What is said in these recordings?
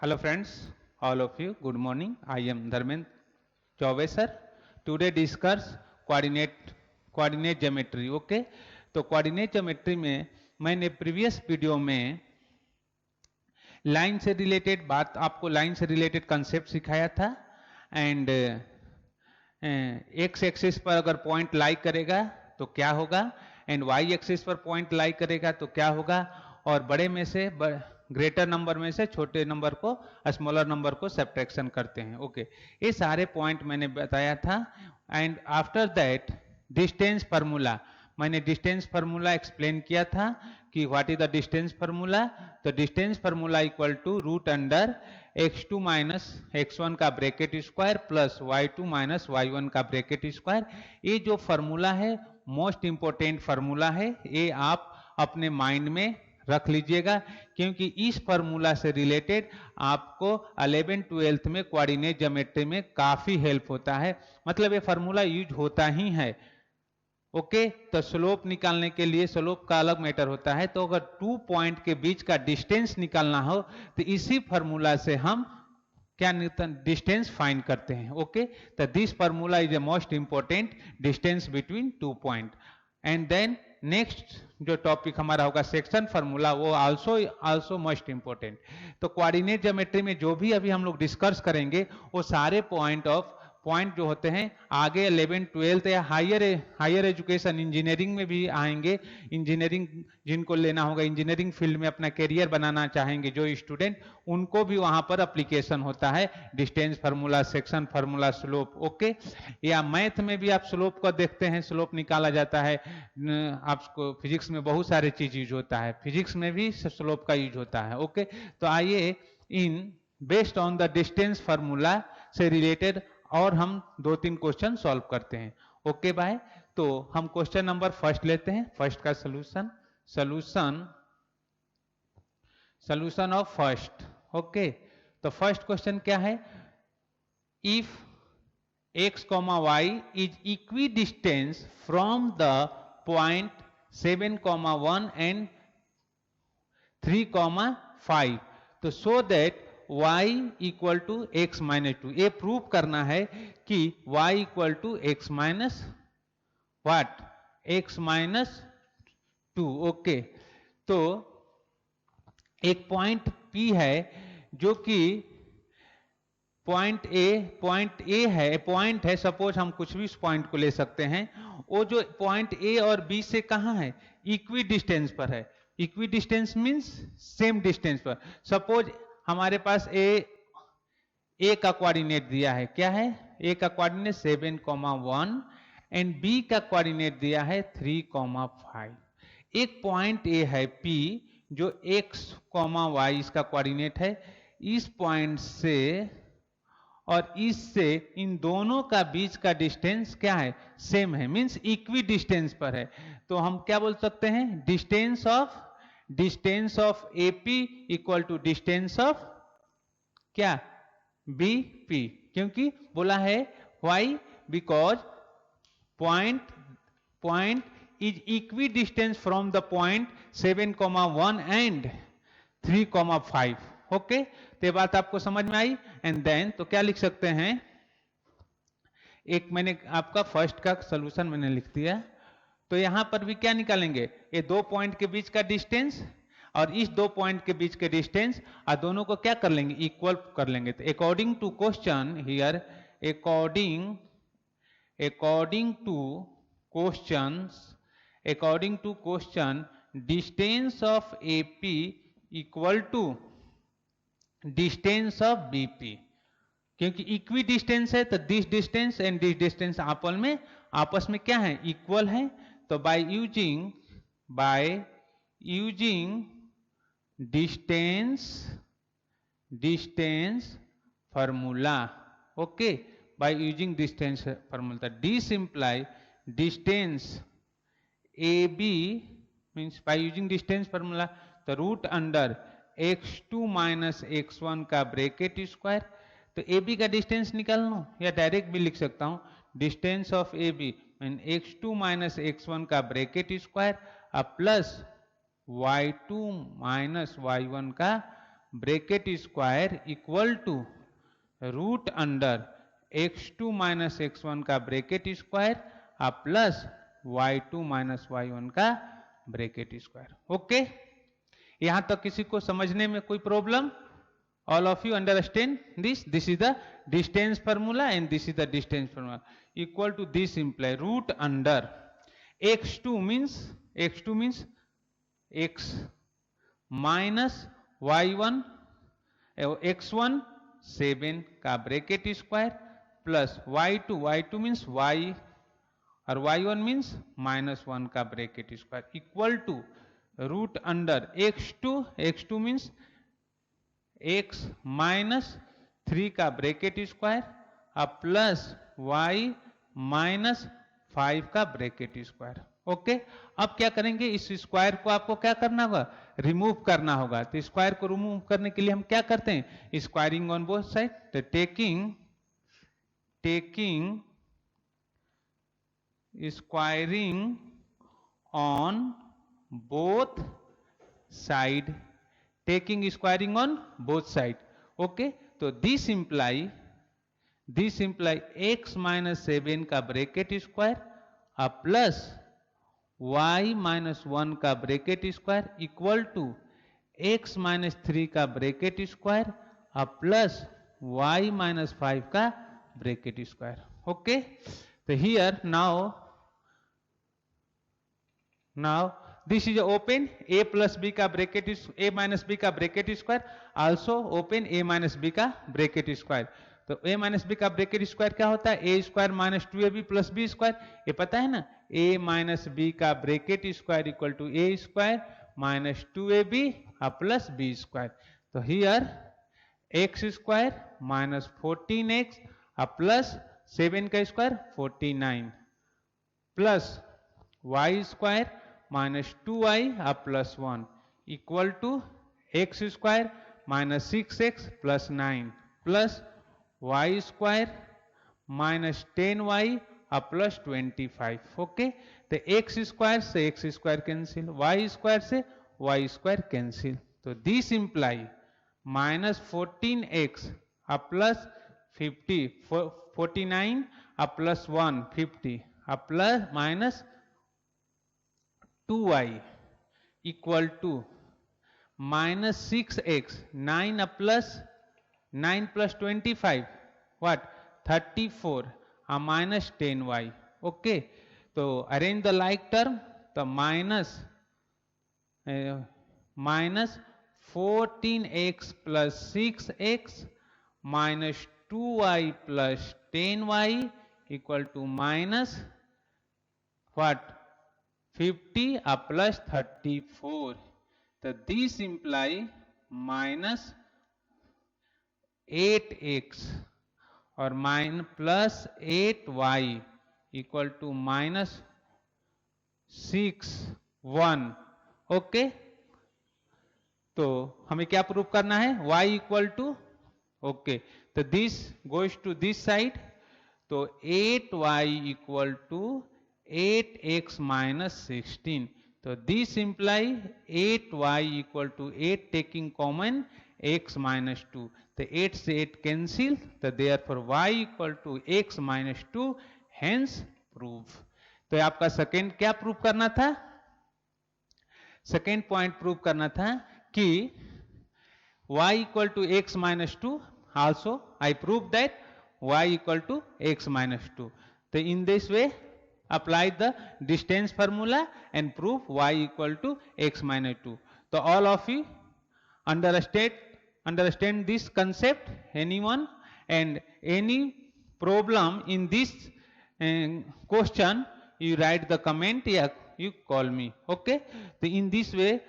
Hello friends, all of you, good morning. I am Dharmendra Chaube sir. Today discuss coordinate geometry. Okay, तो coordinate geometry में मैंने previous video में line से related बात आपको line से रिलेटेड कंसेप्ट सिखाया था एंड एक्स एक्सिस पर अगर पॉइंट लाई करेगा तो क्या होगा एंड वाई एक्सिस पर पॉइंट लाई करेगा तो क्या होगा और बड़े में से ग्रेटर नंबर में से छोटे नंबर को स्मॉलर नंबर को सब्ट्रैक्शन करते हैं ओके ये सारे पॉइंट मैंने बताया था and after that distance formula मैंने डिस्टेंस फार्मूला एक्सप्लेन किया था कि what is the distance formula तो distance formula equal to root under x2 minus x1 का bracket square plus y2 minus y1 का ब्रैकेट स्क्वायर ये जो फार्मूला है मोस्ट इंपोर्टेंट फार्मूला है ये आप अपने माइंड में रख लीजिएगा क्योंकि इस फार्मूला से रिलेटेड आपको 11th-12th में कोऑर्डिनेट ज्योमेट्री में काफी हेल्प होता है मतलब ये फार्मूला यूज होता ही है ओके तो स्लोप निकालने के लिए स्लोप का अलग मैटर होता है तो अगर 2 पॉइंट के बीच का डिस्टेंस निकालना हो तो इसी फार्मूला से हम क्या डिस्टेंस फाइंड करते हैं ओके तो this formula is a most important distance between 2 point and then next जो टॉपिक हमारा होगा सेक्शन फार्मूला वो आल्सो मोस्ट इंपोर्टेंट तो कोऑर्डिनेट ज्योमेट्री में जो भी अभी हम लोग डिस्कस करेंगे वो सारे पॉइंट जो होते हैं आगे 11th-12th या हायर एजुकेशन इंजीनियरिंग में भी आएंगे इंजीनियरिंग जिनको लेना होगा इंजीनियरिंग फील्ड में अपना करियर बनाना चाहेंगे जो स्टूडेंट उनको भी वहां पर एप्लीकेशन होता है distance formula section formula slope okay या मैथ में भी आप स्लोप को देखते हैं स्लोप निकाला जाता है आपको फिजिक्स में बहुत सारे चीज यूज होता है फिजिक्स में भी स्लोप का यूज होता है ओके तो आइए in based on the distance formula से रिलेटेड और हम 2-3 क्वेश्चन सॉल्व करते हैं ओके बाय तो हम क्वेश्चन नंबर फर्स्ट लेते हैं फर्स्ट का सॉल्यूशन ऑफ फर्स्ट ओके तो फर्स्ट क्वेश्चन क्या है if x, y is equidistant from the point 7, 1 and 3, 5 तो so that y equal to x minus two ये प्रूव करना है कि y equal to x minus what x minus two okay तो एक पॉइंट P है जो कि पॉइंट ए है पॉइंट है सपोज हम कुछ भी इस पॉइंट को ले सकते हैं वो जो पॉइंट ए और बी से कहां है इक्वी डिस्टेंस पर है equi distance means same distance पर सपोज हमारे पास ए का कोऑर्डिनेट दिया है क्या है ए का कोऑर्डिनेट 7, 1 एंड बी का कोऑर्डिनेट दिया है 3, 5 एक पॉइंट ए है P जो x, y इसका कोऑर्डिनेट है इस पॉइंट से और इससे इन दोनों का बीच का डिस्टेंस क्या है सेम है मींस इक्वी डिस्टेंस पर है तो हम क्या बोल सकते हैं distance of AP equal to distance of क्या BP क्योंकि बोला है why because point is equidistant from the point 7, 1 and 3, 5 okay तो ये बात आपको समझ में आई एंड देन तो क्या लिख सकते हैं एक मैंने आपका फर्स्ट का सॉल्यूशन मैंने लिख दिया तो यहां पर भी क्या निकालेंगे ये 2 पॉइंट के बीच का डिस्टेंस और इस 2 पॉइंट के बीच के डिस्टेंस और दोनों को क्या कर लेंगे इक्वल कर लेंगे तो according to question here according to question distance of AP equal to distance of BP क्योंकि इक्वी डिस्टेंस है तो this distance and this distance आपस में क्या है इक्वल है तो by using distance formula okay by using distance formula this imply distance AB means by using distance formula तो root under x2 minus x1 का ब्रैकेट स्क्वायर तो AB का डिस्टेंस निकाल लो या डायरेक्ट भी लिख सकता हूं distance of AB mean x2 minus x1 का bracket square plus y2 minus y1 का bracket square equal to root under x2 minus x1 का ब्रेकेट स्क्वायर अब प्लस y2 माइनस y1 का ब्रेकेट स्क्वायर। ओके, यहां तक किसी को समझने में कोई problem? All of you understand this? This is the distance formula and this is the distance formula. Equal to this imply root under x2 means x minus y1 x1 7 का bracket square plus y2 means y और y1 means -1 का bracket square equal to root under x2 means x minus 3 का bracket square अब plus y minus 5 का bracket square. Okay, अब क्या करेंगे, इस स्क्वायर को आपको क्या करना होगा, रिमूव करना होगा। तो स्क्वायर को रिमूव करने के लिए हम क्या करते हैं, स्क्वायरिंग ऑन बोथ साइड। तो taking squaring on both side, taking squaring on both side. Okay, तो दिस इंप्लाई x माइनस 7 का ब्रैकेट स्क्वायर अब प्लस y माइनस 1 का bracket square equal to x minus 3 का ब्रैकेट स्क्वायर अब plus y minus 5 का bracket square. Okay, तो here now this is open a plus b का ब्रैकेट a minus b का bracket square also open a minus b का bracket square. तो a minus b का bracket square क्या होता है, a square minus 2ab plus b square, ये पता है ना, a माइनस b का bracket square equal to a square minus 2ab plus b square. तो here x square minus 14x plus 7 का square 49 plus y square minus 2y plus 1 equal to x square minus 6x plus 9 plus y square minus 10y plus 25। Okay, तो x square से x square cancel, y square से y square cancel. तो this imply minus 14x plus 49 plus 1 50 plus minus 2y equal to minus 6x 9 plus 25 what 34 minus 10y। Okay, तो arrange the like term, तो minus 14x plus 6x minus 2y plus 10y equal to minus what 50 plus 34। तो this imply minus 8x और plus 8y equal to minus 6 1। Okay, तो हमें क्या prove करना है, y equal to, okay, तो this goes to this side, तो 8y equal to 8x minus 16। तो this imply 8y equal to 8 taking common x minus 2, तो 8 से 8 कैंसिल, तो therefore y equal to x minus 2, hence prove. तो आपका second क्या prove करना था, सेकेंड पॉइंट प्रूव करना था कि y equal to x minus 2, also I prove that y equal to x minus 2। तो in this way apply the distance formula and prove y equal to x minus 2. So all of you understand this concept, anyone, and any problem in this question you write the comment, yeah, you call me. Okay, so in this way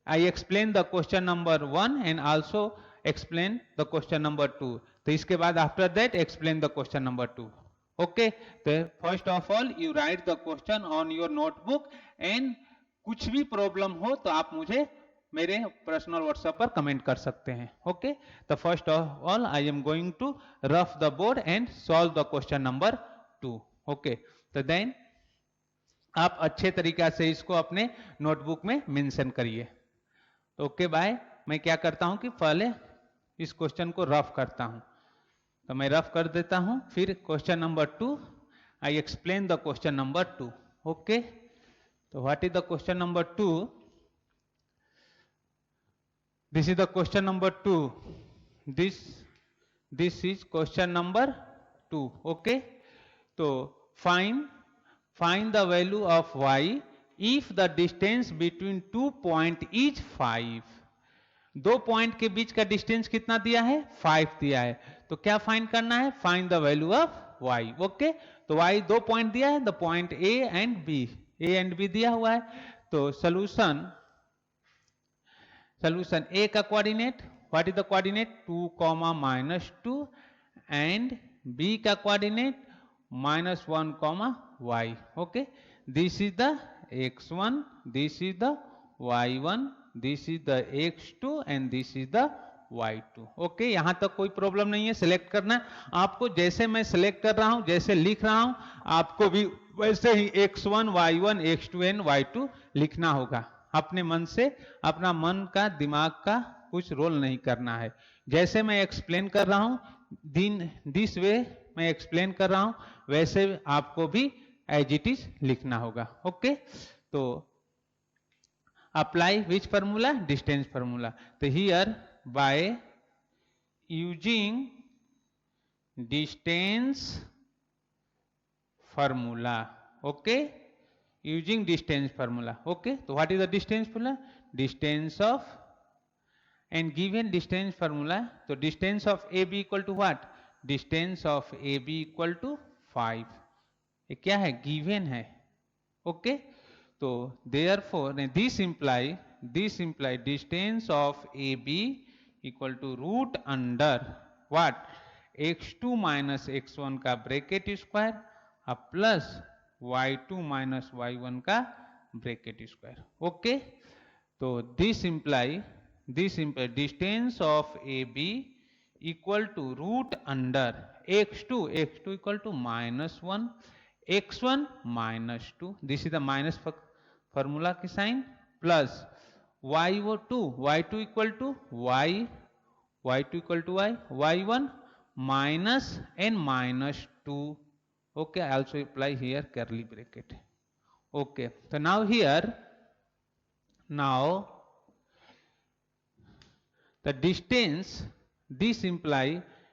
I explain the question number 1 and also explain the question number 2. तो इसके बाद after that explain the question number 2. Okay, तो first of all you right the question on your notebook and कुछ भी problem हो तो आप मुझे मेरे पर्सनल व्हाट्सएप पर कमेंट कर सकते हैं। ओके, तो first of all I am going to rough the board and solve the question number 2। Okay, तो देन आप अच्छे तरीका से इसको अपने नोटबुक में मेंशन करिए। Okay, bye. मैं क्या करता हूं कि पहले इस क्वेश्चन को रफ करता हूं, तो मैं रफ कर देता हूं, फिर question number 2 I explain the question number 2. Okay, तो what is the question number 2? This is the question number 2. This is question number 2. Okay, तो find the value of y if the distance between 2 point is 5. दो point के बीच का distance कितना दिया है? 5 दिया है. तो क्या फाइंड करना है? Find the value of y. Okay, तो y दो पॉइंट दिया है, the point a and b. a and b दिया हुआ है. तो सॉल्यूशन a का coordinate, what is the coordinate? 2, -2 and b का coordinate -1, y. Okay, this is the x1, this is the y1, this is the x2 and this is the y2. Okay, यहां तक कोई problem नहीं है. Select करना है आपको, जैसे मैं सिलेक्ट कर रहा हूं, जैसे लिख रहा हूं, आपको भी वैसे ही x1, y1, x2 and y2 लिखना होगा. अपने मन से, अपना मन का, दिमाग का कुछ रोल नहीं करना है. जैसे मैं एक्सप्लेन कर रहा हूं, दिस वे मैं एक्सप्लेन कर रहा हूं, वैसे आपको भी एज इट इज लिखना होगा. ओके, तो apply which formula? Distance formula. तो here by using distance formula. Okay, using distance formula. Okay, तो what is the distance formula? Distance of and given distance formula. तो distance of A B equal to what? Distance of A B equal to 5. ये क्या है? Given है. Okay, तो therefore this imply distance of A B equal to root under what? x2 minus x1 का bracket square plus y2 minus y1 का bracket square. Okay, तो this imply distance of A B equal to root under x2 equal to -1, x1 -2, this is the minus formula की sign, plus y2 equal to y, equal to y, y1 minus n -2. Okay, I also apply here curly bracket. Okay, तो now here, the distance, this imply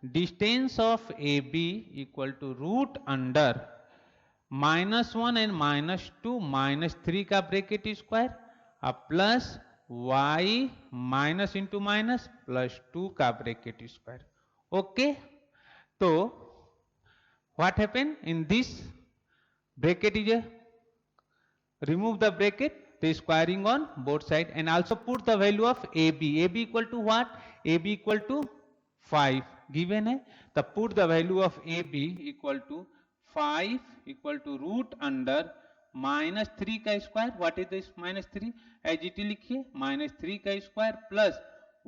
distance of AB equal to root under -1 and -2 -3 का bracket square plus y minus into minus plus 2 का bracket square. Okay, तो what happen in this bracket is remove the bracket, the squaring on both side, and also put the value of AB. AB equal to what? AB equal to 5 given है, तब put the value of AB equal to 5 equal to root under -3 का square. What is this? -3 as it लिखिए, -3 का square plus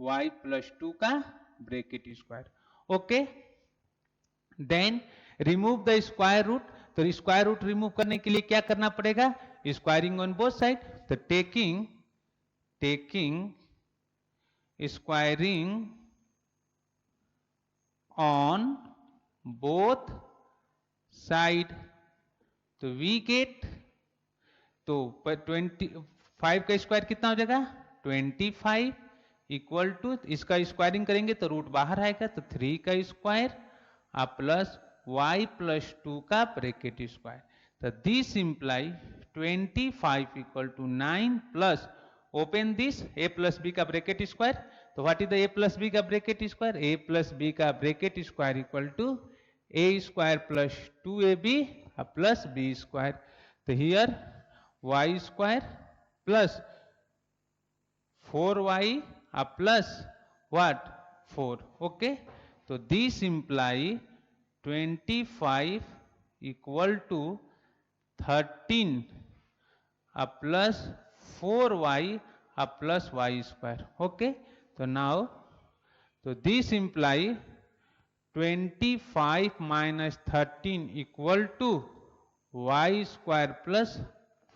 y plus 2 का bracket square. Okay, then remove the square root. तो square root remove करने के लिए क्या करना पड़ेगा? Squaring on both side. तो taking squaring on both side, तो वी गेट, तो 25 का स्क्वायर कितना हो जाएगा? 25 इक्वल टू, इसका स्क्वायरिंग करेंगे तो रूट बाहर आएगा, तो 3 का स्क्वायर प्लस y प्लस 2 का ब्रैकेट स्क्वायर. तो this imply 25 equal to 9 plus, open this, a plus B का ब्रैकेट स्क्वायर. तो what is the a plus B का bracket square? a plus B का bracket square equal to a square plus 2ab plus b square. तो here y square plus 4y plus what? 4. Okay, तो this imply 25 equal to 13 plus 4y plus y square. Okay, तो now, तो this imply 25 minus 13 equal to y square plus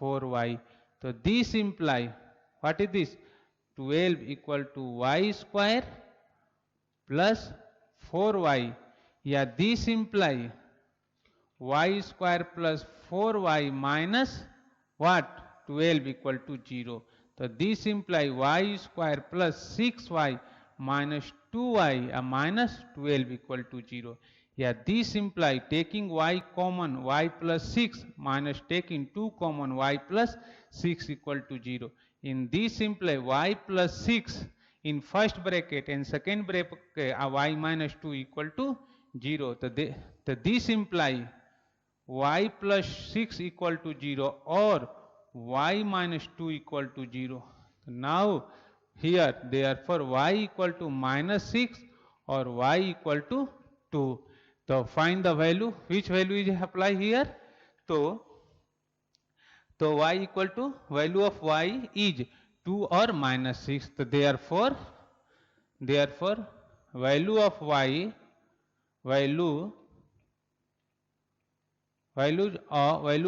4y. तो this imply, what is this? 12 equal to y square plus 4y, या this imply y square plus 4y minus what 12 equal to 0. तो this imply y square plus 6y minus 2y minus 12 equal to 0, या this imply taking y common y plus 6 minus taking 2 common y plus 6 equal to 0. In this imply y plus 6 in first bracket and second bracket y minus 2 equal to 0. So this imply y plus 6 equal to 0 or y minus 2 equal to 0. Now here therefore y equal to minus 6 or y equal to 2. So find the value. Which value is apply here? So y equal to value of y is 2 or minus 6. So therefore value of y value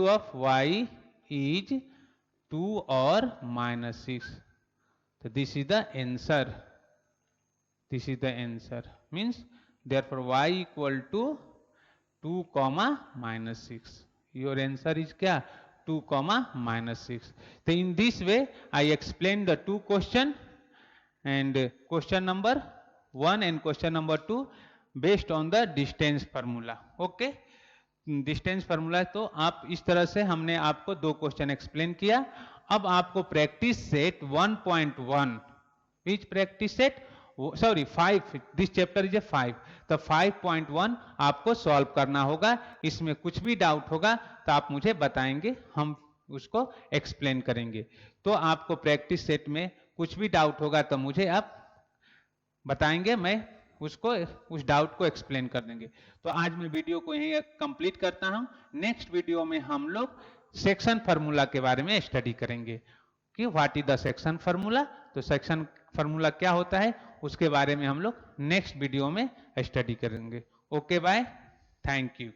of y is 2 or minus 6. So this is the answer. This is the answer. Means therefore y equal to 2 comma minus 6. Your answer is क्या 2 comma minus 6. So in this way I explained the two question, and question number 1 and question number 2 based on the distance formula. Okay, distance formula. तो आप इस तरह से हमने आपको दो question explain किया. अब आपको practice set 1.1, which practice set, sorry 5, this chapter is a 5, तो 5.1 आपको सॉल्व करना होगा. इसमें कुछ भी डाउट होगा तो आप मुझे बताएंगे, हम उसको एक्सप्लेन करेंगे. तो आपको प्रैक्टिस सेट में कुछ भी डाउट होगा तो मुझे आप बताएंगे, मैं उसको उस डाउट को एक्सप्लेन कर देंगे. तो आज मैं वीडियो को यहीं कंप्लीट करता हूं. नेक्स्ट वीडियो में हम लोग सेक्शन फार्मूला के बारे में स्टडी करेंगे कि what is the section formula. तो सेक्शन फार्मूला क्या होता है उसके बारे में हम लोग नेक्स्ट वीडियो में स्टडी करेंगे. Okay bye, thank you.